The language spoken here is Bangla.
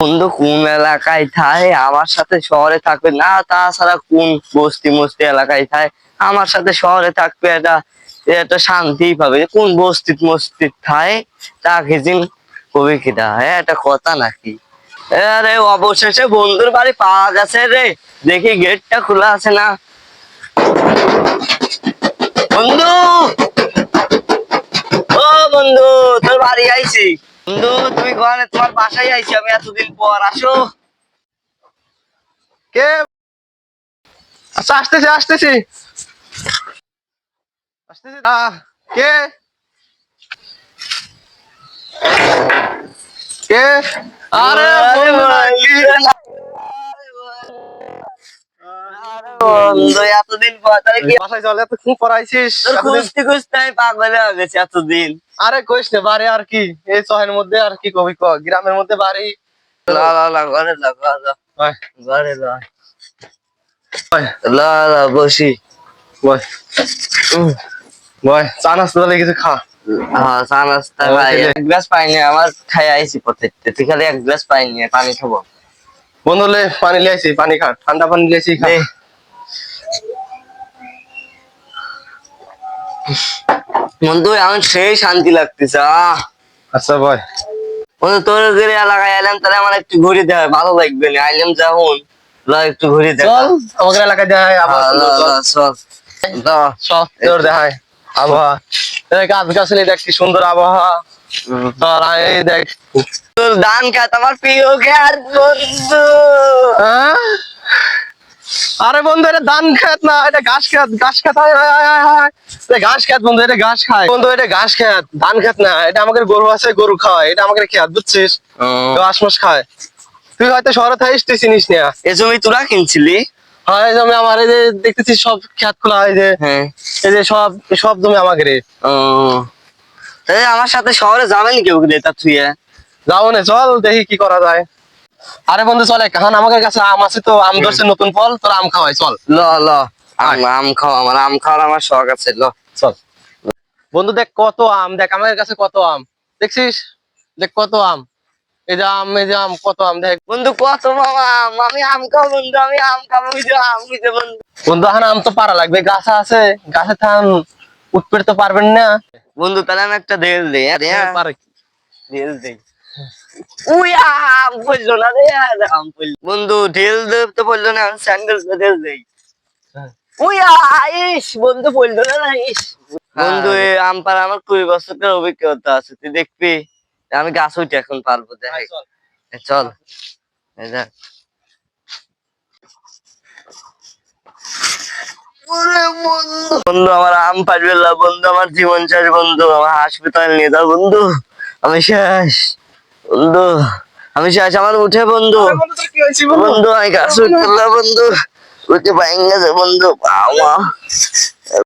বন্ধু কোন এলাকায় থাকে আমার সাথে শহরে থাকবে না, তাছাড়া কোন বস্তি মস্তি এলাকায় থাকে আমার সাথে শহরে থাকবে, এটা এটা শান্তি পাবে। কোন বস্তি মস্তি থাকে তাকে দিন কবি কিনা, হ্যাঁ এটা কথা নাকি? আরে অবশেষে বন্ধুর বাড়ি পাওয়া গেছে রে, দেখি গেটটা খোলা আছে না। বন্ধু, ও বন্ধু, তোর বাড়ি আইছি। বন্ধু তুমি ঘরে, তোমার বাসায় আইছি আমি এতদিন পর, আসো। কে? আচ্ছা আসতেছি আসতেছি আসতেছি। কে কে? আরে বন্ধু নাকি? বন্ধু এতদিন পর তাহলে কি বাসায় চলে এত খুব পড়াইছিস তোর এতদিন? খুঁজতে খুঁজতে আমি পাগল হয়ে গেছি এতদিন। আরে কইস না, বাড়ি আর কি এই শহরের মধ্যে আর কি কবি গ্রামের মধ্যে বাড়ি। লা লা লা ঘরে লা ঘরে বয় ঘরে লা বয় লা লা বসি। বয় বয়, চা নাস্তা তাহলে কিছু খা। হ্যাঁ চা নাস্তা খাই, এক গ্লাস পানি আমার খাই আইছি পথে, তুই খালি এক গ্লাস পানি পানি খাবো। বন্ধু লে পানি লিয়েছি, পানি খা, ঠান্ডা পানি লিয়েছি খা। দে। বন্ধু এখন সেই শান্তি লাগতেছে। আচ্ছা বয়। বন্ধু তোর ঘরে এলাকায় এলাম, তাহলে আমার একটু ঘুরে দেয়, ভালো লাগবে না আইলাম যখন। লা একটু ঘুরে দেখ। চল আমাদের এলাকায় যাই আবার চল চল তোর দেখায় আবহাওয়া। দেখ গাছ গাছালি দেখ কি সুন্দর আবহাওয়া। তোর এই দেখ তোর ধান খাত আমার প্রিয় খেত বন্ধু। হ্যাঁ? আরে বন্ধু এটা ধান খেত না, এটা ঘাস খেত। ঘাস খেত ঘাস খেত বন্ধু, এটা ঘাস খায় বন্ধু, এটা ঘাস খেত, ধান খেত না। এটা আমাদের গরু আছে, গরু খাওয়ায়, এটা আমাদের খেত, বুঝছিস? ঘাস মাস খায়। তুই হয়তো শহরে থাকিস, তুই চিনিস না। এ জমি তোরা কিনছিলি? হ্যাঁ এই জমি আমার, এই যে দেখতেছিস সব খেত খোলা, এই যে হ্যাঁ এই যে সব সব জমি আমাদের। ও তাহলে আমার সাথে শহরে যাবেন কেউ তা তুই? যাও না, চল দেখি কি করা যায়। আরে বন্ধু চলে, কারণ আমাদের কাছে আম আছে, তো আম ধরছে নতুন ফল, তোর আম খাওয়াই চল। ল ল আম খাওয়া, আমার আম খাওয়ার আমার শখ আছে, ল চল বন্ধু, দেখ কত আম, দেখ আমাদের কাছে কত আম দেখছিস, দেখ কত আম। এই যে আম, এই যে আম, কত আম দেখ বন্ধু। কত মামা আম, আমি আম খাবো বন্ধু, আমি আম খাবো, আম দিতে বন্ধু। বন্ধু। এখন আম তো পারা লাগবে, গাছ আছে, গাছে থাম উঠতে তো পারবেন না বন্ধু। তাহলে আমি একটা দেল দেই, পারে। ঢেল দেই। উই আম পড়লো না রে, আম পড়লো বন্ধু। ঢেল তো পড়লো না, স্যান্ডেল ঢেল দেই। উই ইস বন্ধু পড়লো না, ইস বন্ধু। এই আম পাড়া আমার 20 বছরের অভিজ্ঞতা আছে, তুই দেখবি। আমি গাছ উঠে এখন পারবো, দেখ চল। এই দেখ বন্ধু, আমার আম পারবে না বন্ধু, আমার জীবন শেষ বন্ধু, আমার হাসপাতাল নিয়ে যাও বন্ধু, আমি শেষ বন্ধু, আমি শেষ, আমার উঠে বন্ধু। বন্ধু আমি গাছ উঠতে বন্ধু, উঠে বাইঙ্গা বন্ধু, বাবা